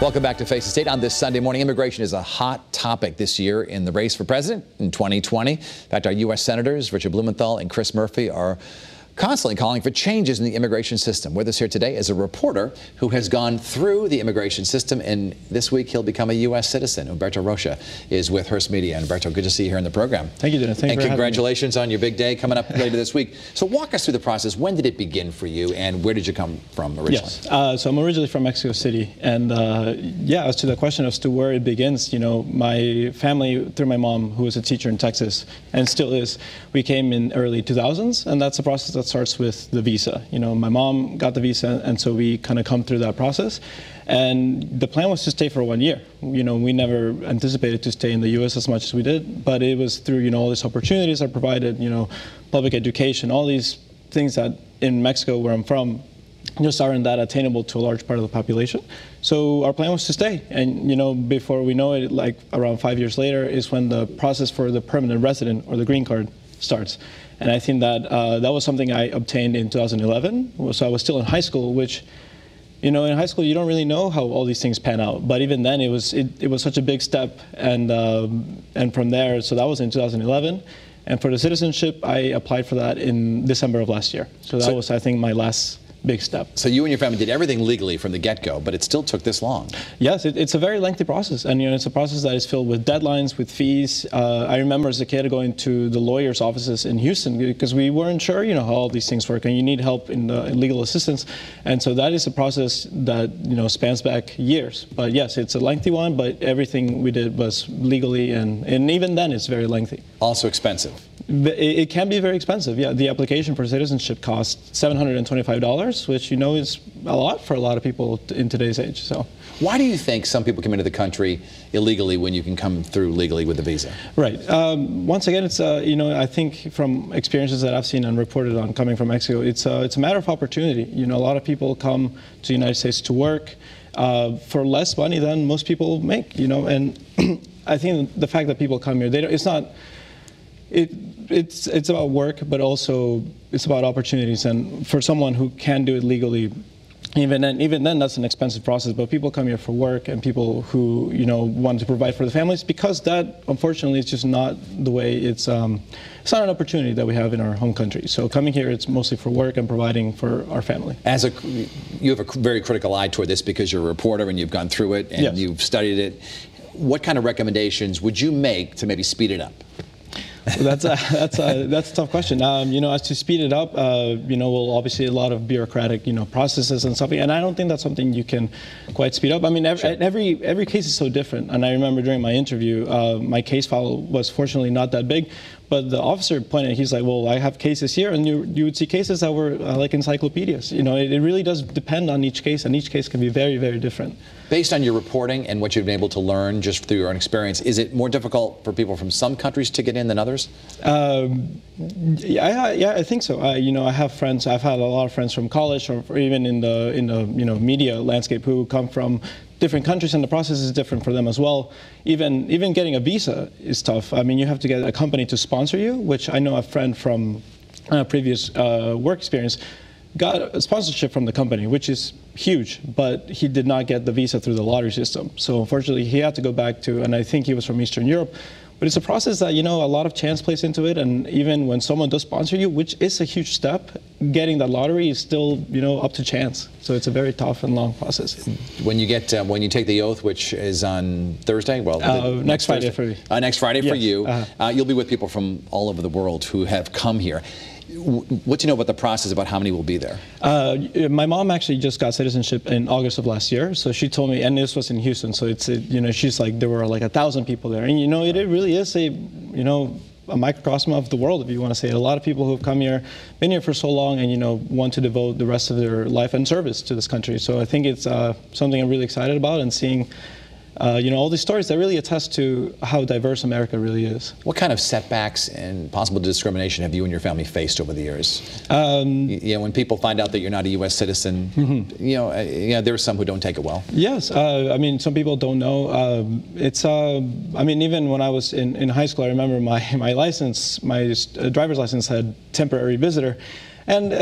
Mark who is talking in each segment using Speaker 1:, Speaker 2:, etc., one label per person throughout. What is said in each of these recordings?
Speaker 1: Welcome back to Face the State on this Sunday morning. Immigration is a hot topic this year in the race for president in 2020. In fact, our U.S. Senators Richard Blumenthal and Chris Murphy are constantly calling for changes in the immigration system. With us here today is a reporter who has gone through the immigration system, and this week he'll become a U.S. citizen. Huberto Rocha is with Hearst Media. And Huberto, good to see you here in the program.
Speaker 2: Thank you, Dennis. Thank you for having me.
Speaker 1: And congratulations on your big day coming up later this week. So walk us through the process. When did it begin for you, and where did you come from originally?
Speaker 2: Yes, so I'm originally from Mexico City, and yeah, as to the question as to where it begins, you know, my family, through my mom, who was a teacher in Texas, and still is, we came in early 2000s, and that's a process that starts with the visa. You know, my mom got the visa, and so we kind of come through that process. And the plan was to stay for 1 year. You know, we never anticipated to stay in the U.S. as much as we did, but it was through, you know, all these opportunities that provided, you know, public education, all these things that in Mexico, where I'm from, just aren't that attainable to a large part of the population. So our plan was to stay. And, you know, before we know it, like around 5 years later is when the process for the permanent resident or the green card starts. And I think that that was something I obtained in 2011. So I was still in high school, which, you know, in high school, you don't really know how all these things pan out. But even then, it was such a big step. And from there, so that was in 2011. And for the citizenship, I applied for that in December of last year. So that was, I think, my last big step.
Speaker 1: So you and your family did everything legally from the get-go, but it still took this long.
Speaker 2: Yes, it's a very lengthy process, and you know, it's a process that is filled with deadlines, with fees. I remember as a kid going to the lawyers' offices in Houston because we weren't sure, you know, how all these things work, and you need help in legal assistance. And so that is a process that, you know, spans back years. But yes, it's a lengthy one, but everything we did was legally, and even then, it's very lengthy.
Speaker 1: Also expensive.
Speaker 2: It can be very expensive, yeah. The application for citizenship costs $725, which, you know, is a lot for a lot of people in today's age. So,
Speaker 1: why do you think some people come into the country illegally when you can come through legally with a visa?
Speaker 2: Right. Once again, it's you know, I think from experiences that I've seen and reported on coming from Mexico, it's a matter of opportunity. You know, a lot of people come to the United States to work for less money than most people make. You know, and I think the fact that people come here, it's not. It's about work, but also it's about opportunities. And for someone who can do it legally, even then, that's an expensive process. But people come here for work, and people who, you know, want to provide for the families, because that, unfortunately, is just not the way it's not an opportunity that we have in our home country. So coming here, it's mostly for work and providing for our family.
Speaker 1: You have a very critical eye toward this because you're a reporter and you've gone through it and
Speaker 2: yes.
Speaker 1: You've studied it. What kind of recommendations would you make to maybe speed it up?
Speaker 2: That's a tough question. You know, as to speed it up, you know, well, obviously a lot of bureaucratic, you know, processes and stuff, and I don't think that's something you can quite speed up. I mean, every case is so different. And I remember during my interview, my case file was fortunately not that big, but the officer pointed, he's like, well, I have cases here, and you would see cases that were like encyclopedias. You know, it really does depend on each case, and each case can be very, very different.
Speaker 1: Based on your reporting and what you've been able to learn just through your own experience, is it more difficult for people from some countries to get in than others?
Speaker 2: Yeah, I think so. You know, I have friends. I've had a lot of friends from college, or even in the you know, media landscape, who come from different countries, and the process is different for them as well. Even getting a visa is tough. I mean, you have to get a company to sponsor you, which I know a friend from a previous work experience got a sponsorship from the company, which is huge, but he did not get the visa through the lottery system. So unfortunately, he had to go back to, and I think he was from Eastern Europe. But it's a process that, you know, a lot of chance plays into it, and even when someone does sponsor you, which is a huge step, getting that lottery is still, you know, up to chance. So it's a very tough and long process.
Speaker 1: When you get when you take the oath, which is on Thursday, well,
Speaker 2: next Friday for me.
Speaker 1: Next Friday for
Speaker 2: yes.
Speaker 1: you, you'll be with people from all over the world who have come here. What do you know about the process, about how many will be there?
Speaker 2: My mom actually just got citizenship in August of last year, so she told me, and this was in Houston, so it's, you know, she's like, there were like 1,000 people there, and you know, it really is a, you know, a microcosm of the world, if you want to say it. A lot of people who have come here, been here for so long, and, you know, want to devote the rest of their life and service to this country. So I think it's something I'm really excited about, and seeing you know, all these stories that really attest to how diverse America really is.
Speaker 1: What kind of setbacks and possible discrimination have you and your family faced over the years? You know, when people find out that you're not a U.S. citizen, you know, there are some who don't take it well.
Speaker 2: Yes, I mean, some people don't know. I mean, even when I was in high school, I remember my license, my driver's license had temporary visitor. And,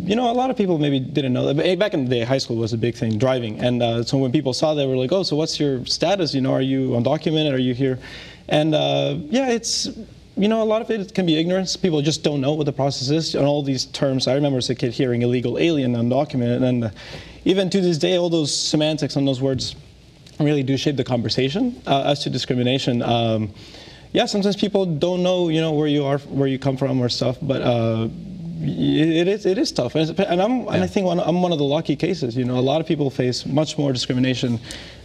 Speaker 2: you know, a lot of people maybe didn't know that. Back in the day, high school was a big thing, driving. And so when people saw that, they were like, oh, so what's your status? You know, are you undocumented? Are you here? And, yeah, it's, you know, a lot of it can be ignorance. People just don't know what the process is. And all these terms, I remember as a kid hearing illegal alien, undocumented. And even to this day, all those semantics on those words really do shape the conversation. As to discrimination, yeah, sometimes people don't know, you know, where you are, where you come from or stuff, but it is tough. And I think I'm one of the lucky cases. You know, a lot of people face much more discrimination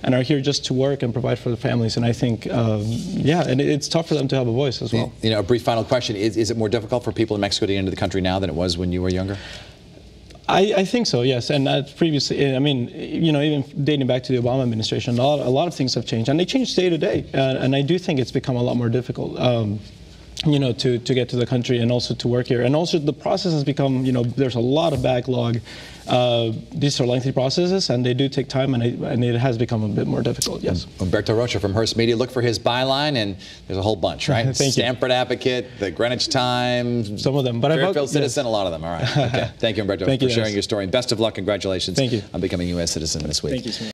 Speaker 2: and are here just to work and provide for their families. And I think, yeah, and it's tough for them to have a voice as well.
Speaker 1: You know, a brief final question. Is it more difficult for people in Mexico to get into the country now than it was when you were younger?
Speaker 2: I think so, yes. And previously, I mean, you know, even dating back to the Obama administration, a lot of things have changed, and they change day to day. And I do think it's become a lot more difficult, you know, to get to the country and also to work here. And also the process has become, you know, there's a lot of backlog. These are lengthy processes, and they do take time, and it has become a bit more difficult, yes.
Speaker 1: Huberto Rocha from Hearst Media. Look for his byline, and there's a whole bunch, right?
Speaker 2: Thank
Speaker 1: Stanford
Speaker 2: you.
Speaker 1: Advocate, the Greenwich Times.
Speaker 2: Some of them. But
Speaker 1: Fairfield Citizen, yes. A lot of them. All right. Okay. Thank you, Huberto, for sharing your story. And best of luck. Congratulations on becoming a U.S. citizen this week.
Speaker 2: Thank you so much.